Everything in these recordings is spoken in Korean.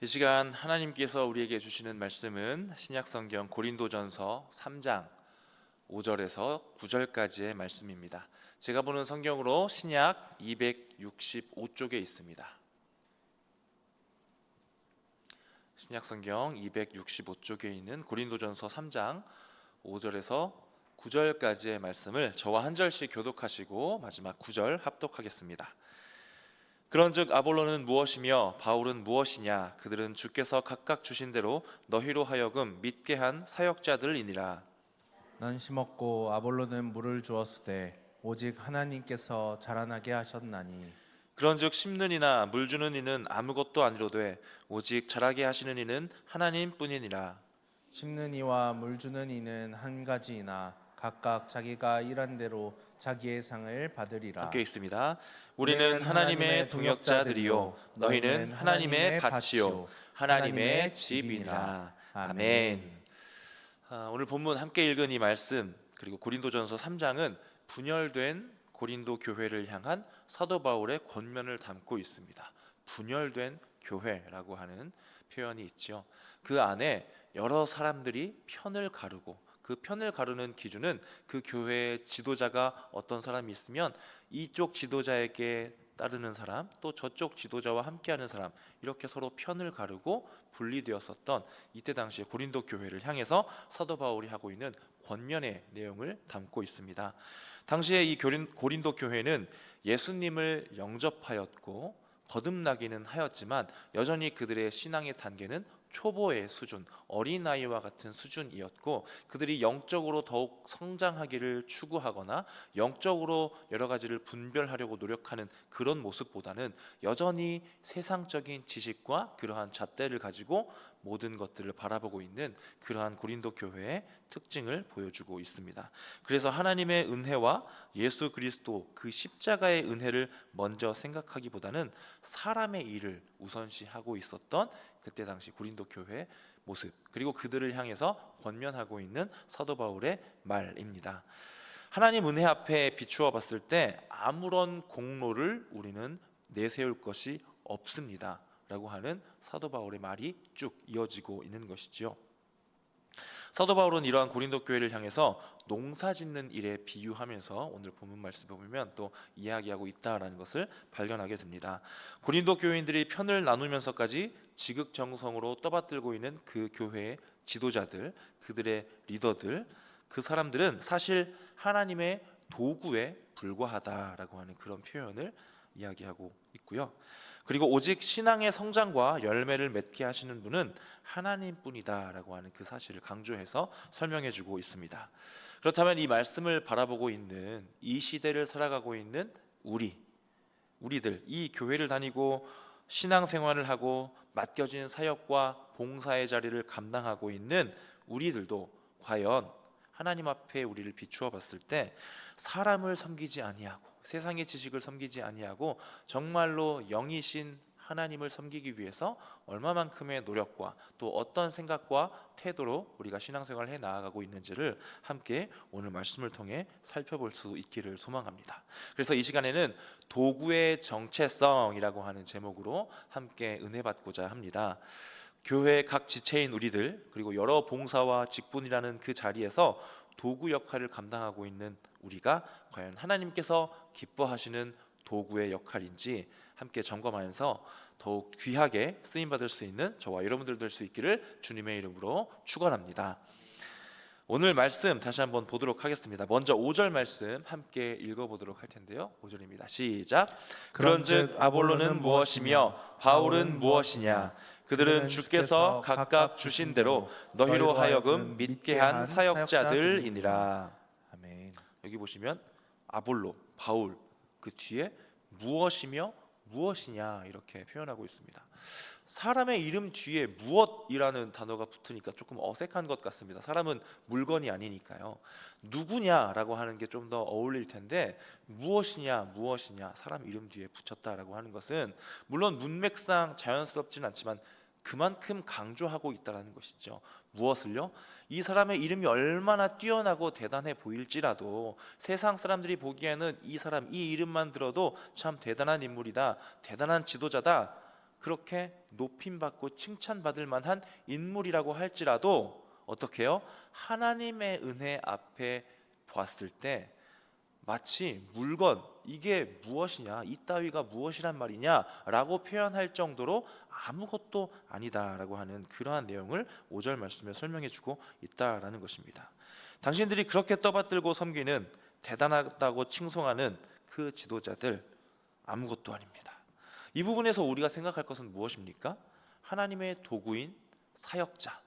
이 시간 하나님께서 우리에게 주시는 말씀은 신약성경 고린도전서 3장 5절에서 9절까지의 말씀입니다. 제가 보는 성경으로 신약 265쪽에 있습니다. 신약성경 265쪽에 있는 고린도전서 3장 5절에서 9절까지의 말씀을 저와 한 절씩 교독하시고 마지막 9절 합독하겠습니다. 그런즉 아볼로는 무엇이며 바울은 무엇이냐? 그들은 주께서 각각 주신 대로 너희로 하여금 믿게 한 사역자들이니라. 난 심었고 아볼로는 물을 주었으되 오직 하나님께서 자라나게 하셨나니. 그런즉 심는 이나 물 주는 이는 아무것도 아니로되 오직 자라게 하시는 이는 하나님뿐이니라. 심는 이와 물 주는 이는 한 가지이나 각각 자기가 일한 대로 자기의 상을 받으리라. 함께 있습니다. 우리는 하나님의 동역자들이요 너희는 하나님의 밭이요 하나님의 집이니라. 아멘. 오늘 본문 함께 읽은 이 말씀 그리고 고린도전서 3장은 분열된 고린도 교회를 향한 사도 바울의 권면을 담고 있습니다. 분열된 교회라고 하는 표현이 있죠. 그 안에 여러 사람들이 편을 가르고 그 편을 가르는 기준은 그 교회의 지도자가 어떤 사람이 있으면 이쪽 지도자에게 따르는 사람, 또 저쪽 지도자와 함께하는 사람, 이렇게 서로 편을 가르고 분리되었었던 이때 당시에 고린도 교회를 향해서 사도 바울이 하고 있는 권면의 내용을 담고 있습니다. 당시에 이 고린도 교회는 예수님을 영접하였고 거듭나기는 하였지만 여전히 그들의 신앙의 단계는 초보의 수준, 어린아이와 같은 수준이었고 그들이 영적으로 더욱 성장하기를 추구하거나 영적으로 여러 가지를 분별하려고 노력하는 그런 모습보다는 여전히 세상적인 지식과 그러한 잣대를 가지고 모든 것들을 바라보고 있는 그러한 고린도 교회의 특징을 보여주고 있습니다. 그래서 하나님의 은혜와 예수 그리스도 그 십자가의 은혜를 먼저 생각하기보다는 사람의 일을 우선시하고 있었던 그때 당시 고린도 교회의 모습, 그리고 그들을 향해서 권면하고 있는 사도 바울의 말입니다. 하나님 은혜 앞에 비추어 봤을 때 아무런 공로를 우리는 내세울 것이 없습니다 라고 하는 사도 바울의 말이 쭉 이어지고 있는 것이지요. 사도 바울은 이러한 고린도 교회를 향해서 농사 짓는 일에 비유하면서 오늘 본문 말씀을 보면 또 이야기하고 있다라는 것을 발견하게 됩니다. 고린도 교인들이 편을 나누면서까지 지극정성으로 떠받들고 있는 그 교회의 지도자들, 그들의 리더들, 그 사람들은 사실 하나님의 도구에 불과하다라고 하는 그런 표현을 이야기하고 있고요. 그리고 오직 신앙의 성장과 열매를 맺게 하시는 분은 하나님뿐이다라고 하는 그 사실을 강조해서 설명해주고 있습니다. 그렇다면 이 말씀을 바라보고 있는 이 시대를 살아가고 있는 우리들, 이 교회를 다니고 신앙생활을 하고 맡겨진 사역과 봉사의 자리를 감당하고 있는 우리들도 과연 하나님 앞에 우리를 비추어 봤을 때 사람을 섬기지 아니하고 세상의 지식을 섬기지 아니하고 정말로 영이신 하나님을 섬기기 위해서 얼마만큼의 노력과 또 어떤 생각과 태도로 우리가 신앙생활을 해 나아가고 있는지를 함께 오늘 말씀을 통해 살펴볼 수 있기를 소망합니다. 그래서 이 시간에는 도구의 정체성이라고 하는 제목으로 함께 은혜 받고자 합니다. 교회 각 지체인 우리들, 그리고 여러 봉사와 직분이라는 그 자리에서 도구 역할을 감당하고 있는 우리가 과연 하나님께서 기뻐하시는 도구의 역할인지 함께 점검하면서 더욱 귀하게 쓰임받을 수 있는 저와 여러분들 될 수 있기를 주님의 이름으로 축원합니다. 오늘 말씀 다시 한번 보도록 하겠습니다. 먼저 5절 말씀 함께 읽어보도록 할 텐데요. 5절입니다. 시작. 그런즉 아볼로는 무엇이며 바울은 무엇이냐? 그들은 주께서 각각 주신 대로 너희로 하여금 믿게 한 사역자들이니라. 아멘. 여기 보시면 아볼로, 바울, 그 뒤에 무엇이며 무엇이냐 이렇게 표현하고 있습니다. 사람의 이름 뒤에 무엇이라는 단어가 붙으니까 조금 어색한 것 같습니다. 사람은 물건이 아니니까요. 누구냐라고 하는 게 좀 더 어울릴 텐데 무엇이냐 사람 이름 뒤에 붙였다라고 하는 것은 물론 문맥상 자연스럽진 않지만 그만큼 강조하고 있다는 것이죠. 무엇을요? 이 사람의 이름이 얼마나 뛰어나고 대단해 보일지라도 세상 사람들이 보기에는 이 사람, 이 이름만 들어도 참 대단한 인물이다, 대단한 지도자다, 그렇게 높임받고 칭찬받을 만한 인물이라고 할지라도 어떻게 해요? 하나님의 은혜 앞에 보았을 때 마치 물건, 이게 무엇이냐, 이 따위가 무엇이란 말이냐 라고 표현할 정도로 아무것도 아니다라고 하는 그러한 내용을 5절 말씀에 설명해 주고 있다라는 것입니다. 당신들이 그렇게 떠받들고 섬기는, 대단하다고 칭송하는 그 지도자들 아무것도 아닙니다. 이 부분에서 우리가 생각할 것은 무엇입니까? 하나님의 도구인 사역자.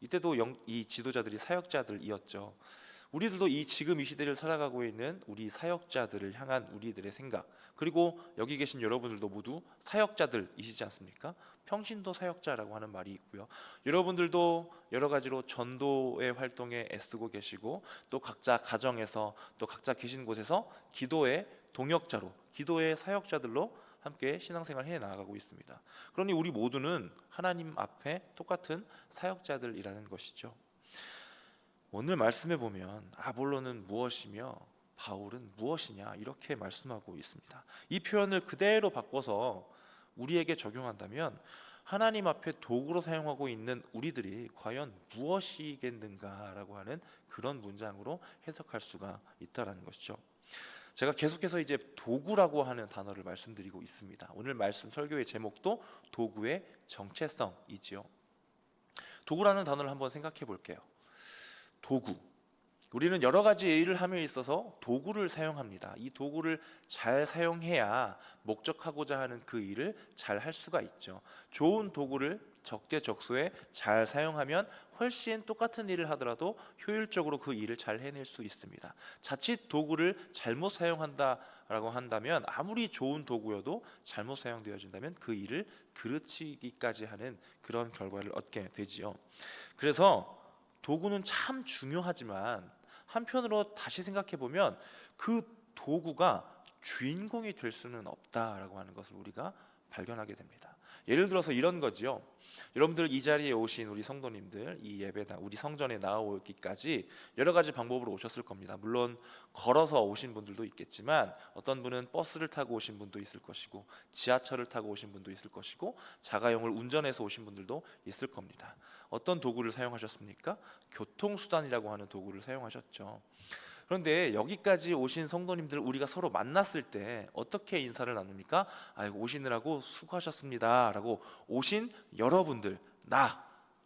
이때도 이 지도자들이 사역자들이었죠. 우리들도 지금 이 시대를 살아가고 있는 우리 사역자들을 향한 우리들의 생각, 그리고 여기 계신 여러분들도 모두 사역자들이시지 않습니까? 평신도 사역자라고 하는 말이 있고요. 여러분들도 여러 가지로 전도의 활동에 애쓰고 계시고, 또 각자 가정에서, 또 각자 계신 곳에서 기도의 동역자로, 기도의 사역자들로 함께 신앙생활 해 나가고 있습니다. 그러니 우리 모두는 하나님 앞에 똑같은 사역자들이라는 것이죠. 오늘 말씀에 보면 아볼로는 무엇이며 바울은 무엇이냐 이렇게 말씀하고 있습니다. 이 표현을 그대로 바꿔서 우리에게 적용한다면 하나님 앞에 도구로 사용하고 있는 우리들이 과연 무엇이겠는가라고 하는 그런 문장으로 해석할 수가 있다라는 것이죠. 제가 계속해서 이제 도구라고 하는 단어를 말씀드리고 있습니다. 오늘 말씀 설교의 제목도 도구의 정체성이지요. 도구라는 단어를 한번 생각해 볼게요. 도구. 우리는 여러 가지 일을 함에 있어서 도구를 사용합니다. 이 도구를 잘 사용해야 목적하고자 하는 그 일을 잘 할 수가 있죠. 좋은 도구를 적재적소에 잘 사용하면 훨씬 똑같은 일을 하더라도 효율적으로 그 일을 잘 해낼 수 있습니다. 자칫 도구를 잘못 사용한다라고 한다면 아무리 좋은 도구여도 잘못 사용되어진다면 그 일을 그르치기까지 하는 그런 결과를 얻게 되지요. 그래서 도구는 참 중요하지만 한편으로 다시 생각해 보면 그 도구가 주인공이 될 수는 없다라고 하는 것을 우리가 발견하게 됩니다. 예를 들어서 이런 거지요. 여러분들 이 자리에 오신 우리 성도님들, 이 예배다 우리 성전에 나오기까지 여러 가지 방법으로 오셨을 겁니다. 물론 걸어서 오신 분들도 있겠지만 어떤 분은 버스를 타고 오신 분도 있을 것이고, 지하철을 타고 오신 분도 있을 것이고, 자가용을 운전해서 오신 분들도 있을 겁니다. 어떤 도구를 사용하셨습니까? 교통수단이라고 하는 도구를 사용하셨죠. 그런데 여기까지 오신 성도님들 우리가 서로 만났을 때 어떻게 인사를 나눕니까? 아이고 오시느라고 수고하셨습니다 라고 오신 여러분들,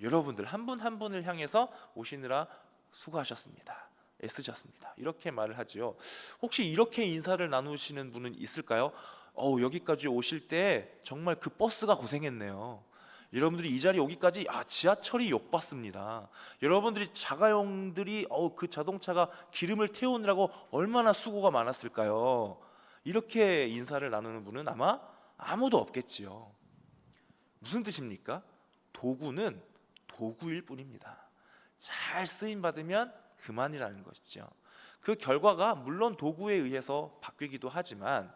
여러분들 한 분 한 분을 향해서 오시느라 수고하셨습니다, 애쓰셨습니다 이렇게 말을 하지요. 혹시 이렇게 인사를 나누시는 분은 있을까요? 여기까지 오실 때 정말 그 버스가 고생했네요. 여러분들이 이 자리에 오기까지 지하철이 욕받습니다. 여러분들이 자가용들이 그 자동차가 기름을 태우느라고 얼마나 수고가 많았을까요? 이렇게 인사를 나누는 분은 아마 아무도 없겠지요. 무슨 뜻입니까? 도구는 도구일 뿐입니다. 잘 쓰임 받으면 그만이라는 것이죠. 그 결과가 물론 도구에 의해서 바뀌기도 하지만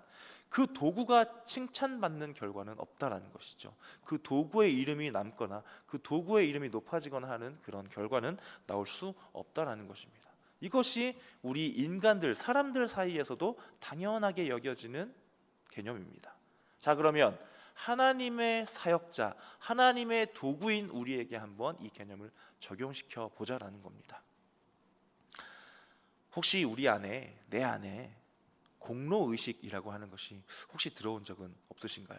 그 도구가 칭찬받는 결과는 없다라는 것이죠. 그 도구의 이름이 남거나 그 도구의 이름이 높아지거나 하는 그런 결과는 나올 수 없다라는 것입니다. 이것이 우리 인간들, 사람들 사이에서도 당연하게 여겨지는 개념입니다. 자, 그러면 하나님의 사역자, 하나님의 도구인 우리에게 한번 이 개념을 적용시켜 보자라는 겁니다. 혹시 우리 안에, 내 안에 공로의식이라고 하는 것이 혹시 들어온 적은 없으신가요?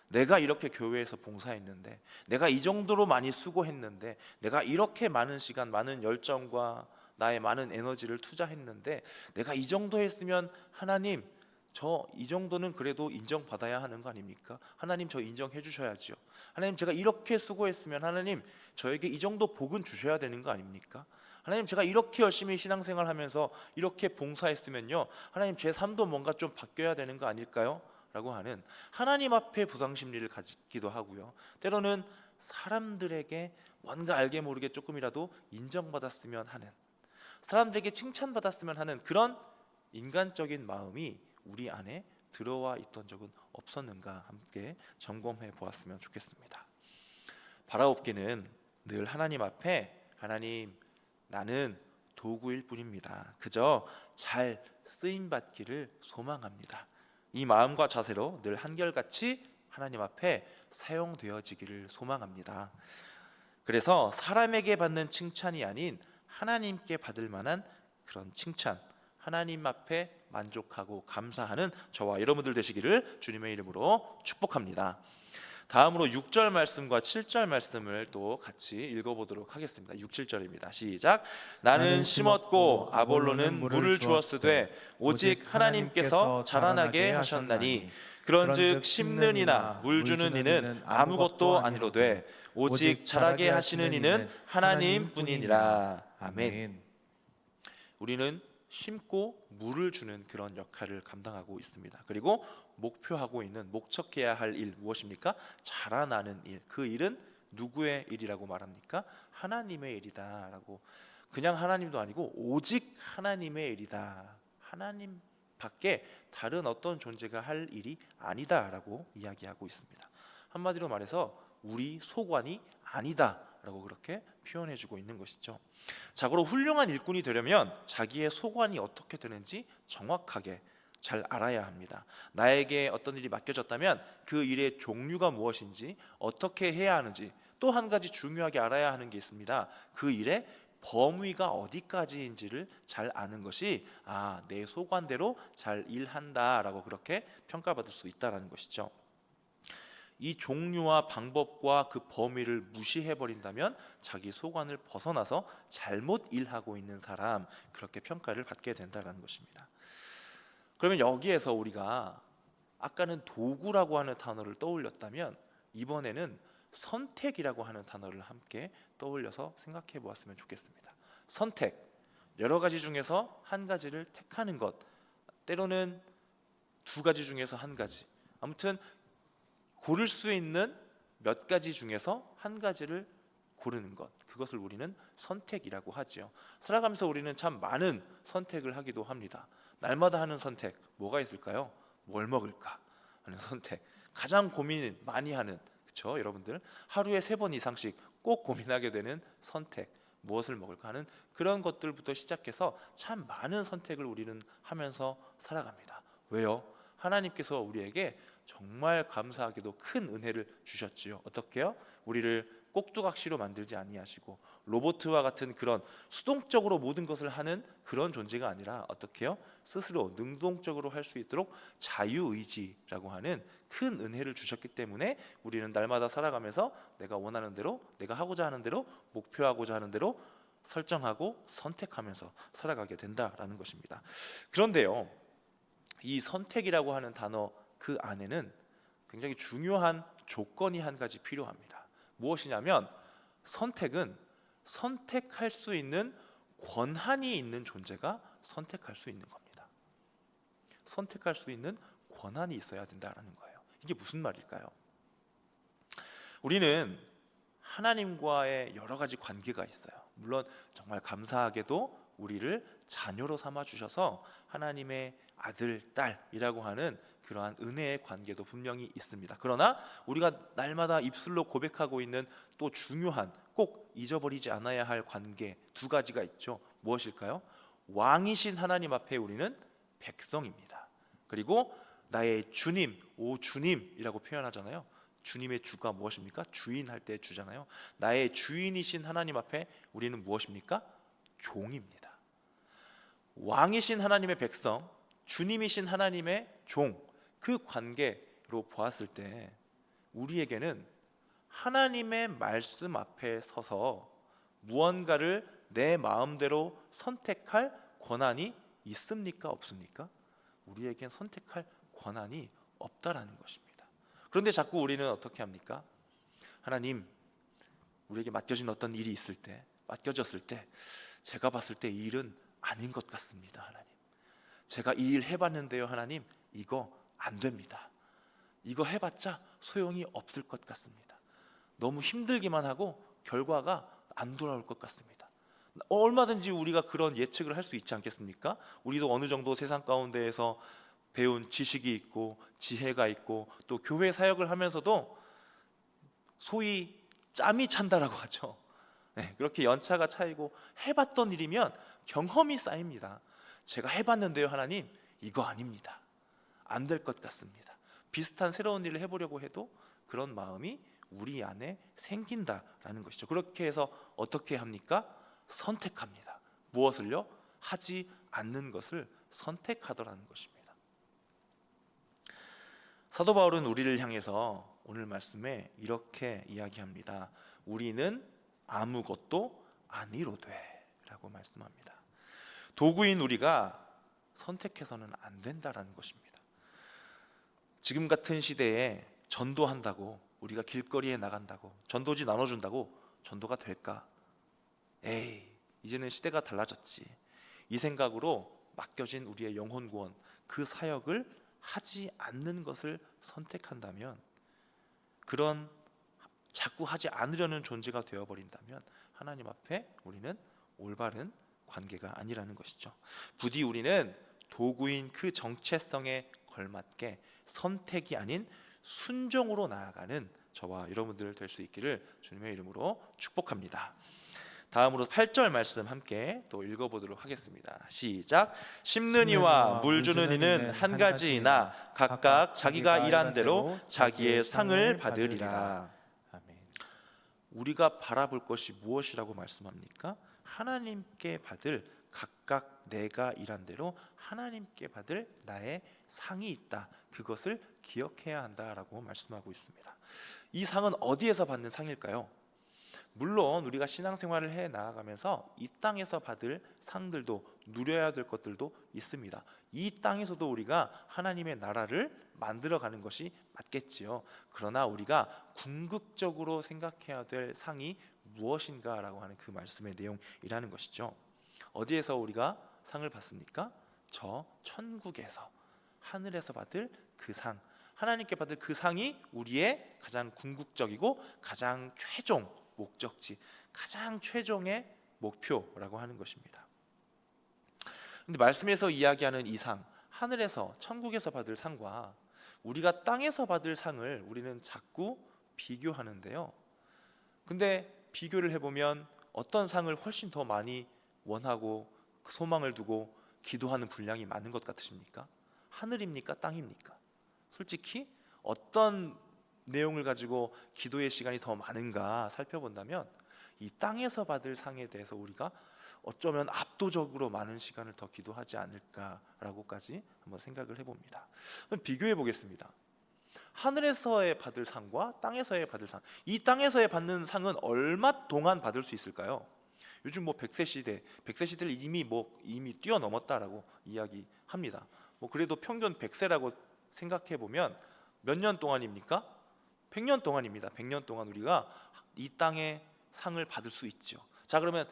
내가 이렇게 교회에서 봉사했는데, 내가 이 정도로 많이 수고했는데, 내가 이렇게 많은 시간, 많은 열정과 나의 많은 에너지를 투자했는데, 내가 이 정도 했으면 하나님 저 이 정도는 그래도 인정받아야 하는 거 아닙니까? 하나님 저 인정해 주셔야죠. 하나님 제가 이렇게 수고했으면 하나님 저에게 이 정도 복은 주셔야 되는 거 아닙니까? 하나님 제가 이렇게 열심히 신앙생활 하면서 이렇게 봉사했으면요 하나님 제 삶도 뭔가 좀 바뀌어야 되는 거 아닐까요? 라고 하는 하나님 앞에 보상심리를 가지기도 하고요, 때로는 사람들에게 뭔가 알게 모르게 조금이라도 인정받았으면 하는, 사람들에게 칭찬받았으면 하는 그런 인간적인 마음이 우리 안에 들어와 있던 적은 없었는가 함께 점검해 보았으면 좋겠습니다. 바라옵기는 늘 하나님 앞에 하나님 나는 도구일 뿐입니다. 그저 잘 쓰임 받기를 소망합니다. 이 마음과 자세로 늘 한결같이 하나님 앞에 사용되어지기를 소망합니다. 그래서 사람에게 받는 칭찬이 아닌 하나님께 받을 만한 그런 칭찬, 하나님 앞에 만족하고 감사하는 저와 여러분들 되시기를 주님의 이름으로 축복합니다. 다음으로 6절 말씀과 7절 말씀을 또 같이 읽어보도록 하겠습니다. 6, 7절입니다. 시작. 나는 심었고 아볼로는 물을 주었으되 오직 하나님께서 자라나게 하셨나니 그런즉 심는 이나 물 주는 이는 아무것도 아니로되 오직 자라게 하시는 이는 하나님뿐이니라. 아멘. 우리는 심고 물을 주는 그런 역할을 감당하고 있습니다. 그리고 목표하고 있는 목적해야 할 일 무엇입니까? 자라나는 일. 그 일은 누구의 일이라고 말합니까? 하나님의 일이다라고. 그냥 하나님도 아니고 오직 하나님의 일이다. 하나님 밖에 다른 어떤 존재가 할 일이 아니다라고 이야기하고 있습니다. 한마디로 말해서 우리 소관이 아니다라고 그렇게 표현해주고 있는 것이죠. 자고로 훌륭한 일꾼이 되려면 자기의 소관이 어떻게 되는지 정확하게 잘 알아야 합니다. 나에게 어떤 일이 맡겨졌다면 그 일의 종류가 무엇인지 어떻게 해야 하는지 또 한 가지 중요하게 알아야 하는 게 있습니다. 그 일의 범위가 어디까지인지를 잘 아는 것이 내 소관대로 잘 일한다라고 그렇게 평가받을 수 있다는 것이죠. 이 종류와 방법과 그 범위를 무시해버린다면 자기 소관을 벗어나서 잘못 일하고 있는 사람, 그렇게 평가를 받게 된다는 것입니다. 그러면 여기에서 우리가 아까는 도구라고 하는 단어를 떠올렸다면 이번에는 선택이라고 하는 단어를 함께 떠올려서 생각해 보았으면 좋겠습니다. 선택, 여러 가지 중에서 한 가지를 택하는 것, 때로는 두 가지 중에서 한 가지, 아무튼 고를 수 있는 몇 가지 중에서 한 가지를 고르는 것, 그것을 우리는 선택이라고 하지요. 살아가면서 우리는 참 많은 선택을 하기도 합니다. 날마다 하는 선택, 뭐가 있을까요? 뭘 먹을까 하는 선택, 가장 고민 많이 하는, 그렇죠? 여러분들 하루에 3번 이상씩 꼭 고민하게 되는 선택, 무엇을 먹을까 하는 그런 것들부터 시작해서 참 많은 선택을 우리는 하면서 살아갑니다. 왜요? 하나님께서 우리에게 정말 감사하게도 큰 은혜를 주셨지요. 어떻게요? 우리를 꼭두각시로 만들지 아니하시고 로봇과 같은 그런 수동적으로 모든 것을 하는 그런 존재가 아니라 어떻게요? 스스로 능동적으로 할 수 있도록 자유의지라고 하는 큰 은혜를 주셨기 때문에 우리는 날마다 살아가면서 내가 원하는 대로, 내가 하고자 하는 대로, 목표하고자 하는 대로 설정하고 선택하면서 살아가게 된다라는 것입니다. 그런데요, 이 선택이라고 하는 단어 그 안에는 굉장히 중요한 조건이 한 가지 필요합니다. 무엇이냐면 선택은 선택할 수 있는 권한이 있는 존재가 선택할 수 있는 겁니다. 선택할 수 있는 권한이 있어야 된다는 거예요. 이게 무슨 말일까요? 우리는 하나님과의 여러 가지 관계가 있어요. 물론 정말 감사하게도 우리를 자녀로 삼아 주셔서 하나님의 아들, 딸이라고 하는 그러한 은혜의 관계도 분명히 있습니다. 그러나 우리가 날마다 입술로 고백하고 있는 또 중요한, 꼭 잊어버리지 않아야 할 관계 두 가지가 있죠. 무엇일까요? 왕이신 하나님 앞에 우리는 백성입니다. 그리고 나의 주님, 오 주님이라고 표현하잖아요. 주님의 주가 무엇입니까? 주인 할 때 주잖아요. 나의 주인이신 하나님 앞에 우리는 무엇입니까? 종입니다. 왕이신 하나님의 백성, 주님이신 하나님의 종, 그 관계로 보았을 때 우리에게는 하나님의 말씀 앞에 서서 무언가를 내 마음대로 선택할 권한이 있습니까? 없습니까? 우리에겐 선택할 권한이 없다라는 것입니다. 그런데 자꾸 우리는 어떻게 합니까? 하나님, 우리에게 맡겨진 어떤 일이 있을 때, 맡겨졌을 때 제가 봤을 때 이 일은 아닌 것 같습니다. 하나님, 제가 이 일 해봤는데요. 하나님, 이거 안 됩니다. 이거 해봤자 소용이 없을 것 같습니다. 너무 힘들기만 하고 결과가 안 돌아올 것 같습니다. 얼마든지 우리가 그런 예측을 할 수 있지 않겠습니까? 우리도 어느 정도 세상 가운데에서 배운 지식이 있고 지혜가 있고 또 교회 사역을 하면서도 소위 짬이 찬다라고 하죠. 네, 그렇게 연차가 차이고 해봤던 일이면 경험이 쌓입니다. 제가 해봤는데요. 하나님, 이거 아닙니다. 안 될 것 같습니다. 비슷한 새로운 일을 해보려고 해도 그런 마음이 우리 안에 생긴다라는 것이죠. 그렇게 해서 어떻게 합니까? 선택합니다. 무엇을요? 하지 않는 것을 선택하더라는 것입니다. 사도 바울은 우리를 향해서 오늘 말씀에 이렇게 이야기합니다. 우리는 아무것도 아니로돼 라고 말씀합니다. 도구인 우리가 선택해서는 안 된다라는 것입니다. 지금 같은 시대에 전도한다고, 우리가 길거리에 나간다고, 전도지 나눠준다고 전도가 될까? 에이, 이제는 시대가 달라졌지. 이 생각으로 맡겨진 우리의 영혼 구원, 그 사역을 하지 않는 것을 선택한다면, 그런 자꾸 하지 않으려는 존재가 되어버린다면 하나님 앞에 우리는 올바른 관계가 아니라는 것이죠. 부디 우리는 도구인 그 정체성에 걸맞게 선택이 아닌 순종으로 나아가는 저와 여러분들 될 수 있기를 주님의 이름으로 축복합니다. 다음으로 8절 말씀 함께 또 읽어보도록 하겠습니다. 시작. 심는 이와 물 주는 이는 한 가지이나 각각 자기가 일한 대로 자기의 상을 받으리라. 아멘. 우리가 바라볼 것이 무엇이라고 말씀합니까? 하나님께 받을, 각각 내가 일한 대로 하나님께 받을 나의 상이 있다. 그것을 기억해야 한다라고 말씀하고 있습니다. 이 상은 어디에서 받는 상일까요? 물론 우리가 신앙생활을 해 나아가면서 이 땅에서 받을 상들도, 누려야 될 것들도 있습니다. 이 땅에서도 우리가 하나님의 나라를 만들어가는 것이 맞겠지요. 그러나 우리가 궁극적으로 생각해야 될 상이 무엇인가라고 하는 그 말씀의 내용이라는 것이죠. 어디에서 우리가 상을 받습니까? 저 천국에서, 하늘에서 받을 그 상, 하나님께 받을 그 상이 우리의 가장 궁극적이고 가장 최종 목적지, 가장 최종의 목표라고 하는 것입니다. 근데 말씀에서 이야기하는 이 상, 하늘에서, 천국에서 받을 상과 우리가 땅에서 받을 상을 우리는 자꾸 비교하는데요. 근데 비교를 해보면 어떤 상을 훨씬 더 많이 원하고 소망을 두고 기도하는 분량이 많은 것 같으십니까? 하늘입니까? 땅입니까? 솔직히 어떤 내용을 가지고 기도의 시간이 더 많은가 살펴본다면 이 땅에서 받을 상에 대해서 우리가 어쩌면 압도적으로 많은 시간을 더 기도하지 않을까라고까지 한번 생각을 해봅니다. 그럼 비교해 보겠습니다. 하늘에서의 받을 상과 땅에서의 받을 상, 이 땅에서의 받는 상은 얼마 동안 받을 수 있을까요? 요즘 뭐 100세 시대를 이미 뛰어넘었다라고 이야기합니다. 뭐 그래도 평균 100세라고 생각해 보면 몇 년 동안입니까? 100년 동안입니다. 100년 동안 우리가 이 땅의 상을 받을 수 있죠. 자, 그러면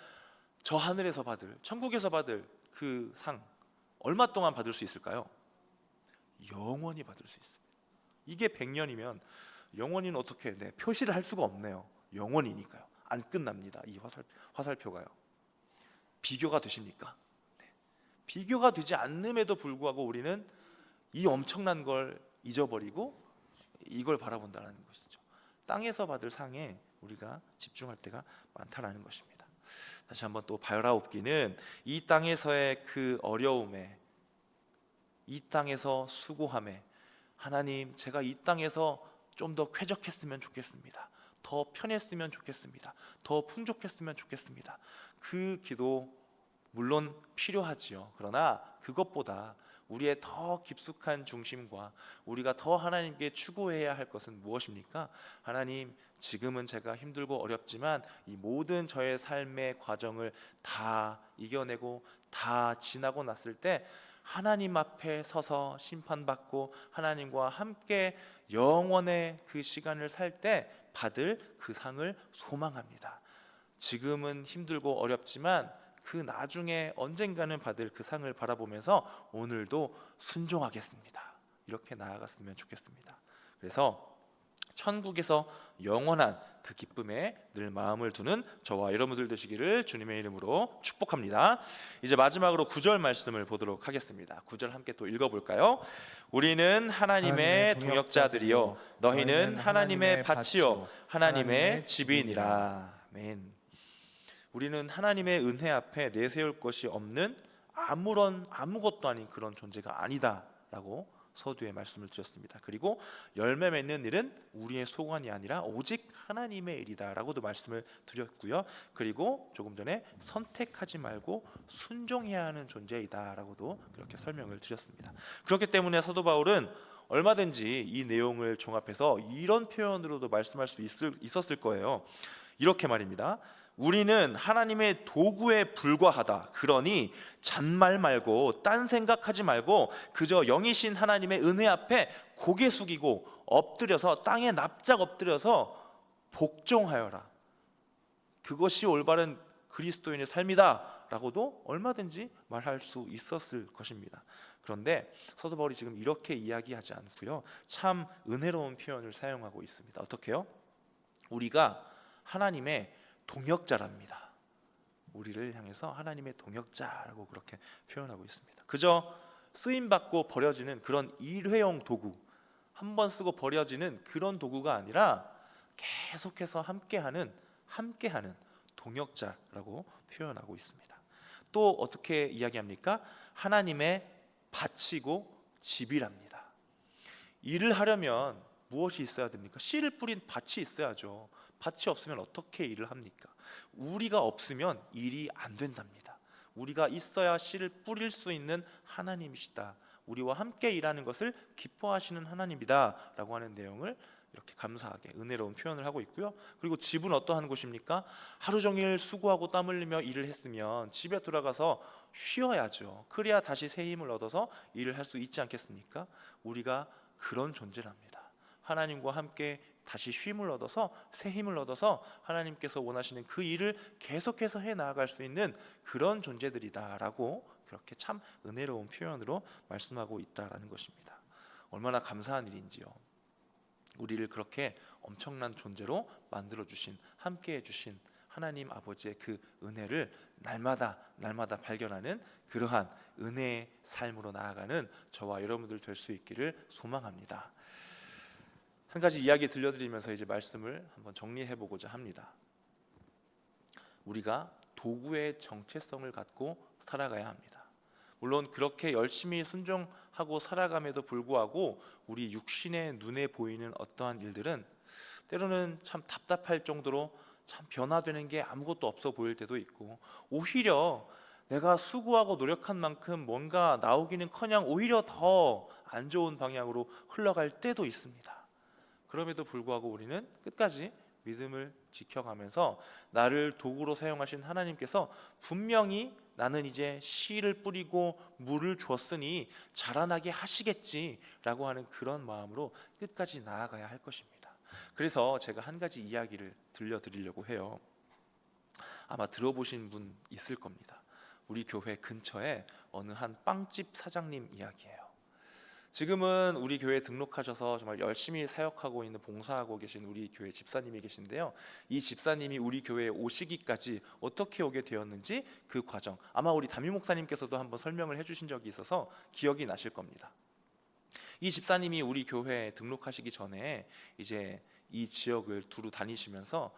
저 하늘에서 받을, 천국에서 받을 그 상 얼마 동안 받을 수 있을까요? 영원히 받을 수 있습니다. 이게 100년이면 영원히는 어떻게 표시를 할 수가 없네요. 영원이니까요. 안 끝납니다. 이 화살표가요. 비교가 되십니까? 네. 비교가 되지 않음에도 불구하고 우리는 이 엄청난 걸 잊어버리고 이걸 바라본다는 것이죠. 땅에서 받을 상에 우리가 집중할 때가 많다라는 것입니다. 다시 한번 또 바라옵기는 이 땅에서의 그 어려움에, 이 땅에서 수고함에, 하나님, 제가 이 땅에서 좀 더 쾌적했으면 좋겠습니다. 더 편했으면 좋겠습니다. 더 풍족했으면 좋겠습니다. 그 기도 물론 필요하지요. 그러나 그것보다 우리의 더 깊숙한 중심과 우리가 더 하나님께 추구해야 할 것은 무엇입니까? 하나님, 지금은 제가 힘들고 어렵지만 이 모든 저의 삶의 과정을 다 이겨내고 다 지나고 났을 때 하나님 앞에 서서 심판받고 하나님과 함께 영원의 그 시간을 살 때 받을 그 상을 소망합니다. 지금은 힘들고 어렵지만 그 나중에 언젠가는 받을 그 상을 바라보면서 오늘도 순종하겠습니다. 이렇게 나아갔으면 좋겠습니다. 그래서 천국에서 영원한 그 기쁨에 늘 마음을 두는 저와 여러분들 되시기를 주님의 이름으로 축복합니다. 이제 마지막으로 9절 말씀을 보도록 하겠습니다. 9절 함께 또 읽어볼까요? 우리는 하나님의 동역자들이요 너희는 하나님의 밭이요 하나님의 집이니라. 아멘. 우리는 하나님의 은혜 앞에 내세울 것이 없는 아무것도 아닌 그런 존재가 아니다라고 서두에 말씀을 드렸습니다. 그리고 열매 맺는 일은 우리의 소관이 아니라 오직 하나님의 일이다라고도 말씀을 드렸고요. 그리고 조금 전에 선택하지 말고 순종해야 하는 존재이다라고도 그렇게 설명을 드렸습니다. 그렇기 때문에 사도 바울은 얼마든지 이 내용을 종합해서 이런 표현으로도 말씀할 수 있었을 거예요. 이렇게 말입니다. 우리는 하나님의 도구에 불과하다. 그러니 잔말 말고 딴 생각하지 말고 그저 영이신 하나님의 은혜 앞에 고개 숙이고 엎드려서 땅에 납작 엎드려서 복종하여라. 그것이 올바른 그리스도인의 삶이다 라고도 얼마든지 말할 수 있었을 것입니다. 그런데 사도 바울이 지금 이렇게 이야기하지 않고요, 참 은혜로운 표현을 사용하고 있습니다. 어떻게요? 우리가 하나님의 동역자랍니다. 우리를 향해서 하나님의 동역자라고 그렇게 표현하고 있습니다. 그저 쓰임받고 버려지는 그런 일회용 도구, 한번 쓰고 버려지는 그런 도구가 아니라 계속해서 함께하는 동역자라고 표현하고 있습니다. 또 어떻게 이야기합니까? 하나님의 밭이고 집이랍니다. 일을 하려면 무엇이 있어야 됩니까? 씨를 뿌린 밭이 있어야죠. 밭이 없으면 어떻게 일을 합니까? 우리가 없으면 일이 안 된답니다. 우리가 있어야 씨를 뿌릴 수 있는 하나님이시다. 우리와 함께 일하는 것을 기뻐하시는 하나님이다 라고 하는 내용을 이렇게 감사하게 은혜로운 표현을 하고 있고요. 그리고 집은 어떠한 곳입니까? 하루 종일 수고하고 땀 흘리며 일을 했으면 집에 돌아가서 쉬어야죠. 그래야 다시 새 힘을 얻어서 일을 할 수 있지 않겠습니까? 우리가 그런 존재랍니다. 하나님과 함께 다시 쉼을 얻어서 새 힘을 얻어서 하나님께서 원하시는 그 일을 계속해서 해 나아갈 수 있는 그런 존재들이다라고 그렇게 참 은혜로운 표현으로 말씀하고 있다라는 것입니다. 얼마나 감사한 일인지요. 우리를 그렇게 엄청난 존재로 만들어 주신, 함께 해 주신 하나님 아버지의 그 은혜를 날마다 발견하는 그러한 은혜의 삶으로 나아가는 저와 여러분들 될 수 있기를 소망합니다. 한 가지 이야기 들려드리면서 이제 말씀을 한번 정리해 보고자 합니다. 우리가 도구의 정체성을 갖고 살아가야 합니다. 물론 그렇게 열심히 순종하고 살아감에도 불구하고 우리 육신의 눈에 보이는 어떠한 일들은 때로는 참 답답할 정도로 참 변화되는 게 아무것도 없어 보일 때도 있고, 오히려 내가 수고하고 노력한 만큼 뭔가 나오기는커녕 오히려 더 안 좋은 방향으로 흘러갈 때도 있습니다. 그럼에도 불구하고 우리는 끝까지 믿음을 지켜가면서 나를 도구로 사용하신 하나님께서 분명히 나는 이제 씨를 뿌리고 물을 주었으니 자라나게 하시겠지라고 하는 그런 마음으로 끝까지 나아가야 할 것입니다. 그래서 제가 한 가지 이야기를 들려드리려고 해요. 아마 들어보신 분 있을 겁니다. 우리 교회 근처에 어느 한 빵집 사장님 이야기예요. 지금은 우리 교회에 등록하셔서 정말 열심히 사역하고 있는, 봉사하고 계신 우리 교회 집사님이 계신데요, 이 집사님이 우리 교회에 오시기까지 어떻게 오게 되었는지 그 과정, 아마 우리 담임 목사님께서도 한번 설명을 해주신 적이 있어서 기억이 나실 겁니다. 이 집사님이 우리 교회에 등록하시기 전에 이제 이 지역을 두루 다니시면서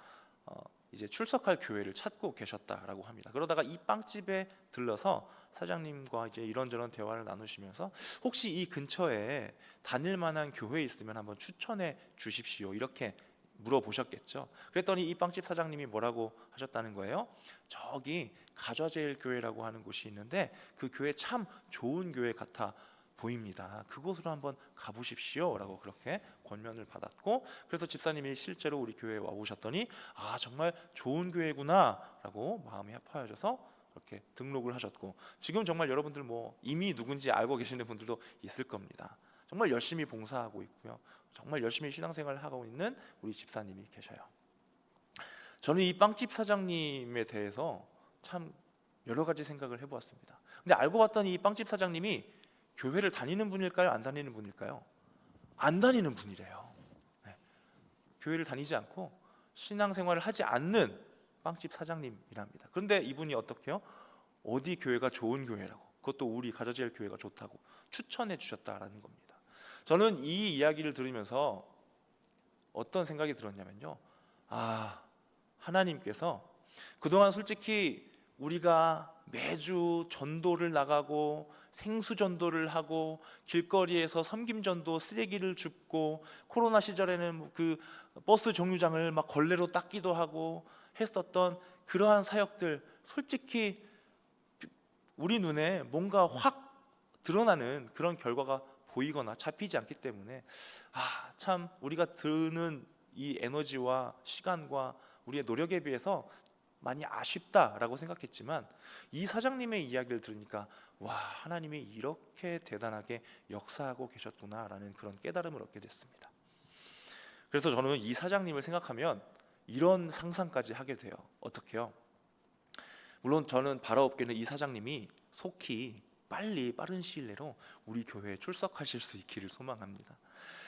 이제 출석할 교회를 찾고 계셨다라고 합니다. 그러다가 이 빵집에 들러서 사장님과 이제 이런저런 대화를 나누시면서 혹시 이 근처에 다닐 만한 교회 있으면 한번 추천해 주십시오, 이렇게 물어보셨겠죠. 그랬더니 이 빵집 사장님이 뭐라고 하셨다는 거예요? 저기 가좌제일교회라고 하는 곳이 있는데 그 교회 참 좋은 교회 같아 보입니다. 그곳으로 한번 가보십시오 라고 그렇게 권면을 받았고, 그래서 집사님이 실제로 우리 교회에 와 오셨더니 아, 정말 좋은 교회구나 라고 마음이 아파져서 그렇게 등록을 하셨고, 지금 정말 여러분들 뭐 이미 누군지 알고 계시는 분들도 있을 겁니다. 정말 열심히 봉사하고 있고요, 정말 열심히 신앙생활을 하고 있는 우리 집사님이 계셔요. 저는 이 빵집 사장님에 대해서 참 여러 가지 생각을 해보았습니다. 근데 알고 봤더니 이 빵집 사장님이 교회를 다니는 분일까요? 안 다니는 분일까요? 안 다니는 분이래요. 네. 교회를 다니지 않고 신앙생활을 하지 않는 빵집 사장님이랍니다. 그런데 이분이 어떻게요? 어디 교회가 좋은 교회라고, 그것도 우리 가자지엘 교회가 좋다고 추천해 주셨다라는 겁니다. 저는 이 이야기를 들으면서 어떤 생각이 들었냐면요, 아, 하나님께서 그동안 솔직히 우리가 매주 전도를 나가고 생수 전도를 하고 길거리에서 섬김 전도 쓰레기를 줍고 코로나 시절에는 그 버스 정류장을 막 걸레로 닦기도 하고 했었던 그러한 사역들, 솔직히 우리 눈에 뭔가 확 드러나는 그런 결과가 보이거나 잡히지 않기 때문에 참 우리가 드는 이 에너지와 시간과 우리의 노력에 비해서 많이 아쉽다라고 생각했지만, 이 사장님의 이야기를 들으니까 와, 하나님이 이렇게 대단하게 역사하고 계셨구나라는 그런 깨달음을 얻게 됐습니다. 그래서 저는 이 사장님을 생각하면 이런 상상까지 하게 돼요. 어떻게요? 물론 저는 바라옵기는 이 사장님이 속히 빨리 빠른 시일 내로 우리 교회에 출석하실 수 있기를 소망합니다.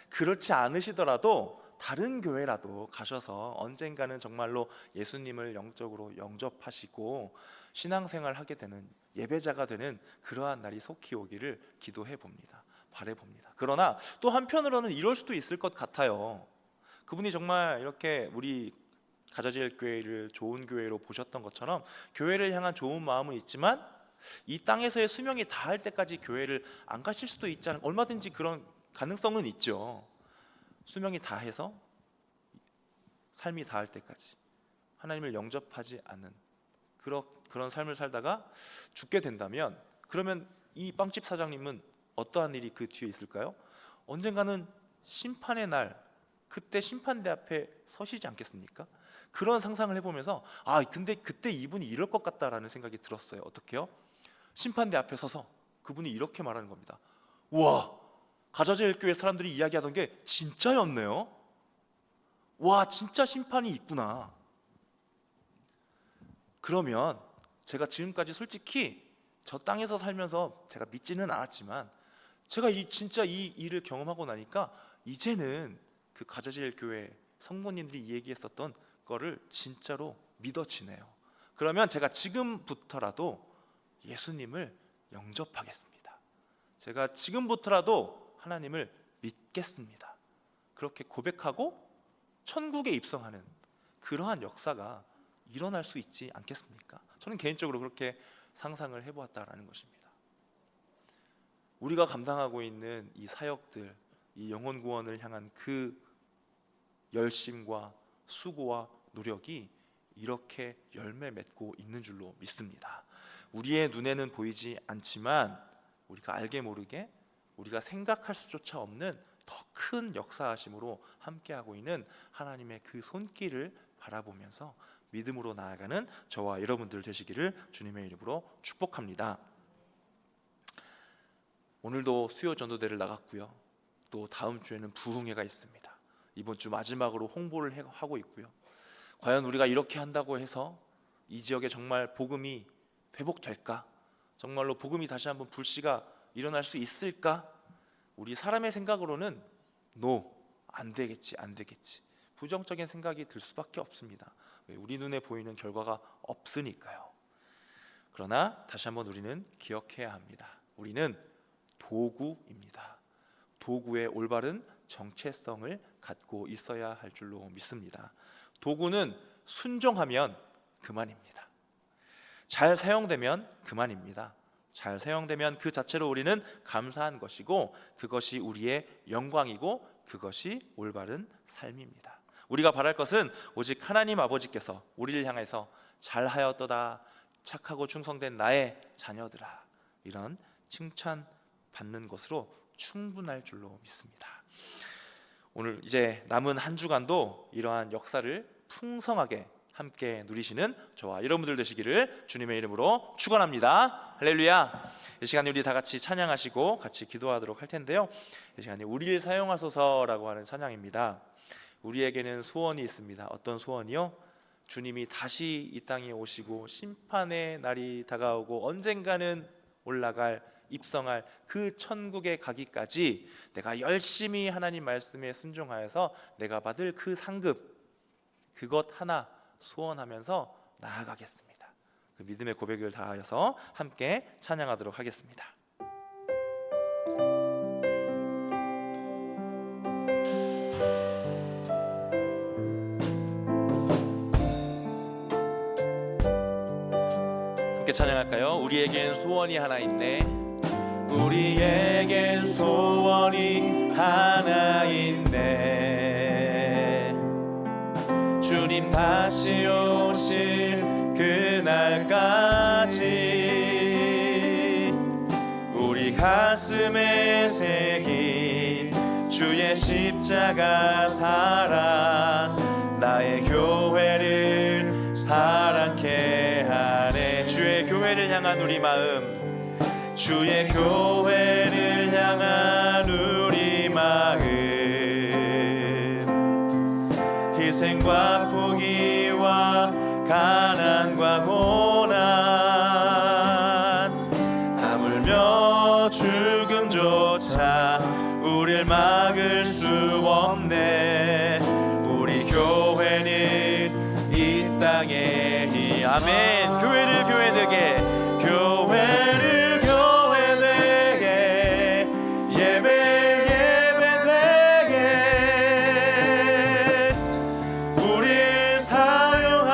그렇지 않으시더라도 다른 교회라도 가셔서 언젠가는 정말로 예수님을 영적으로 영접하시고 신앙생활 하게 되는, 예배자가 되는 그러한 날이 속히 오기를 기도해 봅니다. 바래 봅니다. 그러나 또 한편으로는 이럴 수도 있을 것 같아요. 그분이 정말 이렇게 우리 가자지엘 교회를 좋은 교회로 보셨던 것처럼 교회를 향한 좋은 마음은 있지만 이 땅에서의 수명이 다할 때까지 교회를 안 가실 수도 있지 않을까, 얼마든지 그런 가능성은 있죠. 수명이 다해서 삶이 다할 때까지 하나님을 영접하지 않는 그런 삶을 살다가 죽게 된다면, 그러면 이 빵집 사장님은 어떠한 일이 그 뒤에 있을까요? 언젠가는 심판의 날, 그때 심판대 앞에 서시지 않겠습니까? 그런 상상을 해보면서 근데 그때 이분이 이럴 것 같다라는 생각이 들었어요. 어떻게요? 심판대 앞에 서서 그분이 이렇게 말하는 겁니다. 우와, 가자지엘 교회 사람들이 이야기하던 게 진짜였네요. 와, 진짜 심판이 있구나. 그러면 제가 지금까지 솔직히 저 땅에서 살면서 제가 믿지는 않았지만 제가 진짜 이 일을 경험하고 나니까 이제는 그 가자지엘 교회 성모님들이 얘기했었던 거를 진짜로 믿어지네요. 그러면 제가 지금부터라도 예수님을 영접하겠습니다. 제가 지금부터라도 하나님을 믿겠습니다. 그렇게 고백하고 천국에 입성하는 그러한 역사가 일어날 수 있지 않겠습니까? 저는 개인적으로 그렇게 상상을 해보았다라는 것입니다. 우리가 감당하고 있는 이 사역들, 이 영혼 구원을 향한 그 열심과 수고와 노력이 이렇게 열매 맺고 있는 줄로 믿습니다. 우리의 눈에는 보이지 않지만 우리가 알게 모르게 우리가 생각할 수조차 없는 더 큰 역사하심으로 함께하고 있는 하나님의 그 손길을 바라보면서 믿음으로 나아가는 저와 여러분들 되시기를 주님의 이름으로 축복합니다. 오늘도 수요 전도대를 나갔고요. 또 다음 주에는 부흥회가 있습니다. 이번 주 마지막으로 홍보를 하고 있고요. 과연 우리가 이렇게 한다고 해서 이 지역에 정말 복음이 회복될까? 정말로 복음이 다시 한번 불씨가 일어날 수 있을까? 우리 사람의 생각으로는 안 되겠지. 부정적인 생각이 들 수밖에 없습니다. 우리 눈에 보이는 결과가 없으니까요. 그러나 다시 한번 우리는 기억해야 합니다. 우리는 도구입니다. 도구의 올바른 정체성을 갖고 있어야 할 줄로 믿습니다. 도구는 순종하면 그만입니다. 잘 사용되면 그만입니다. 잘 사용되면 그 자체로 우리는 감사한 것이고 그것이 우리의 영광이고 그것이 올바른 삶입니다. 우리가 바랄 것은 오직 하나님 아버지께서 우리를 향해서 잘하였도다, 착하고 충성된 나의 자녀들아, 이런 칭찬 받는 것으로 충분할 줄로 믿습니다. 오늘 이제 남은 한 주간도 이러한 역사를 풍성하게 함께 누리시는 저와 여러분들 되시기를 주님의 이름으로 축원합니다. 할렐루야. 이 시간에 우리 다 같이 찬양하시고 같이 기도하도록 할 텐데요. 이 시간에 우리를 사용하소서라고 하는 찬양입니다. 우리에게는 소원이 있습니다. 어떤 소원이요? 주님이 다시 이 땅에 오시고 심판의 날이 다가오고 언젠가는 올라갈, 입성할 그 천국에 가기까지 내가 열심히 하나님 말씀에 순종하여서 내가 받을 그 상급, 그것 하나 소원하면서 나아가겠습니다. 그 믿음의 고백을 다하여서 함께 찬양하도록 하겠습니다. 함께 찬양할까요? 우리에겐 소원이 하나 있네. 우리에겐 소원이 하나 있네. 주님 다시 오실 그날까지 우리 가슴에 새긴 주의 십자가 사랑 나의 교회를 사랑케 하네. 주의 교회를 향한 우리 마음, 주의 교회를 향한 우리 마음, 희생과 포기와 가난과 고난, 하물며 죽음조차 우릴 막을 수 없네. 우리 교회는 이 땅에 아멘. 교회를 교회되게, 교회를 교회되게, 예배 예배되게 우릴 사용하소서.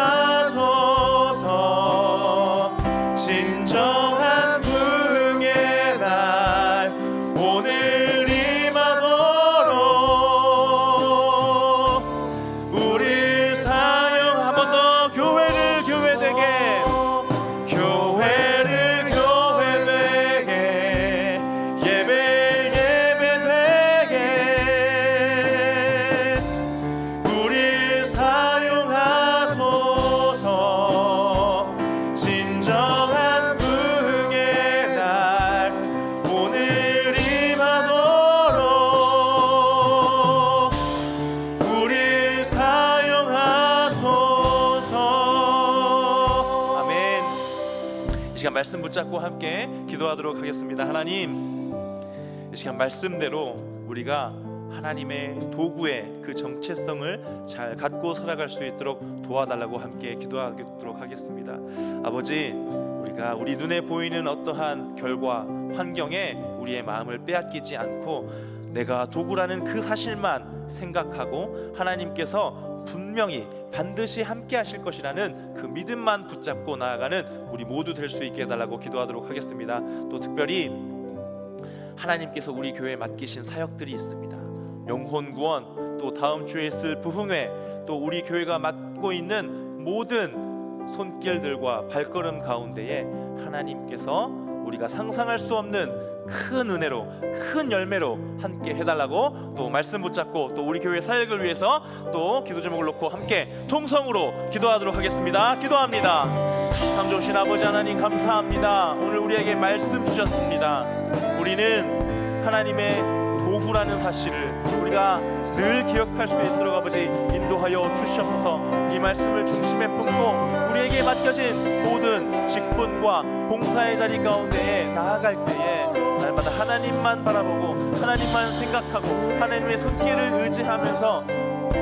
진정한 부흥의 날 오늘 임하도록 우릴 사용. 한 번 더 교회를 교회되게, 교회를 교회되게, 예배 예배되게 우릴 사용하소서. 진정한 부흥의 날 오늘 임하도록 우릴 사용하소서. 아멘. 이 시간 말씀 붙잡고 함께 기도하도록 하겠습니다. 하나님, 이 시간 말씀대로 우리가 하나님의 도구의 그 정체성을 잘 갖고 살아갈 수 있도록 도와달라고 함께 기도하도록 하겠습니다. 아버지, 우리가 우리 눈에 보이는 어떠한 결과, 환경에 우리의 마음을 빼앗기지 않고 내가 도구라는 그 사실만 생각하고 하나님께서 분명히 반드시 함께 하실 것이라는 그 믿음만 붙잡고 나아가는 우리 모두 될 수 있게 해달라고 기도하도록 하겠습니다. 또 특별히 하나님께서 우리 교회에 맡기신 사역들이 있습니다. 영혼 구원, 또 다음 주에 있을 부흥회, 또 우리 교회가 맡고 있는 모든 손길들과 발걸음 가운데에 하나님께서 우리가 상상할 수 없는 큰 은혜로, 큰 열매로 함께 해달라고 또 말씀 붙잡고 또 우리 교회 사역을 위해서 또 기도 제목을 놓고 함께 통성으로 기도하도록 하겠습니다. 기도합니다. 참 좋으신 아버지 하나님, 감사합니다. 오늘 우리에게 말씀 주셨습니다. 우리는 하나님의 도구라는 사실을 우리가 늘 기억할 수 있도록 아버지 인도하여 주시옵소서. 이 말씀을 중심에 품고 우리에게 맡겨진 모든 직분과 봉사의 자리 가운데에 나아갈 때에 날마다 하나님만 바라보고 하나님만 생각하고 하나님의 손길을 의지하면서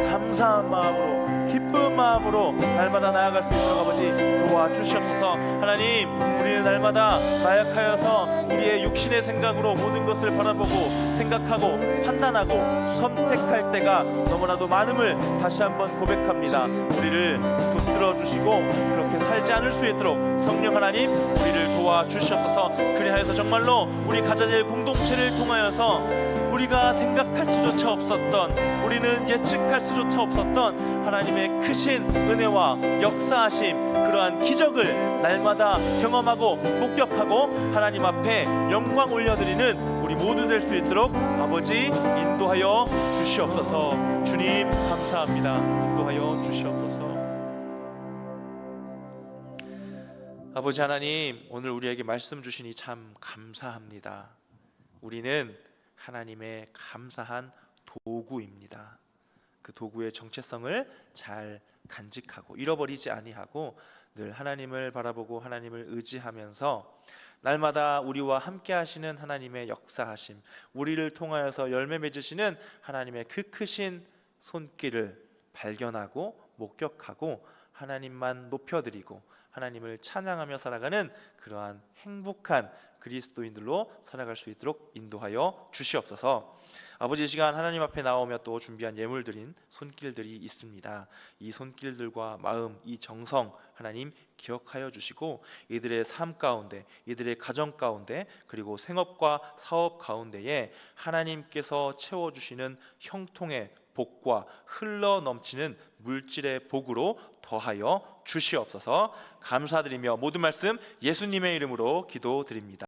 감사한 마음으로, 기쁜 마음으로 날마다 나아갈 수 있도록 아버지 도와주시옵소서. 하나님, 우리는 날마다 나약하여서 우리의 육신의 생각으로 모든 것을 바라보고 생각하고 판단하고 선택할 때가 너무나도 많음을 다시 한번 고백합니다. 우리를 붙들어 주시고 그렇게 살지 않을 수 있도록 성령 하나님 우리를 도와주시옵소서. 그리하여서 정말로 우리 가자될 공동체를 통하여서 우리가 생각할 수조차 없었던, 우리는 예측할 수조차 없었던 하나님의 크신 은혜와 역사하심, 그러한 기적을 날마다 경험하고 목격하고 하나님 앞에 영광 올려드리는 우리 모두 될 수 있도록 아버지 인도하여 주시옵소서. 주님 감사합니다. 인도하여 주시옵소서. 아버지 하나님, 오늘 우리에게 말씀 주시니 참 감사합니다. 우리는 하나님의 감사한 도구입니다. 그 도구의 정체성을 잘 간직하고 잃어버리지 아니하고 늘 하나님을 바라보고 하나님을 의지하면서 날마다 우리와 함께 하시는 하나님의 역사하심, 우리를 통하여서 열매 맺으시는 하나님의 그 크신 손길을 발견하고 목격하고 하나님만 높여드리고 하나님을 찬양하며 살아가는 그러한 행복한 그리스도인들로 살아갈 수 있도록 인도하여 주시옵소서. 아버지, 이 시간 하나님 앞에 나오며 또 준비한 예물드린 손길들이 있습니다. 이 손길들과 마음, 이 정성 하나님 기억하여 주시고 이들의 삶 가운데, 이들의 가정 가운데, 그리고 생업과 사업 가운데에 하나님께서 채워주시는 형통의 복과 흘러 넘치는 물질의 복으로 더하여 주시옵소서. 감사드리며 모든 말씀 예수님의 이름으로 기도드립니다.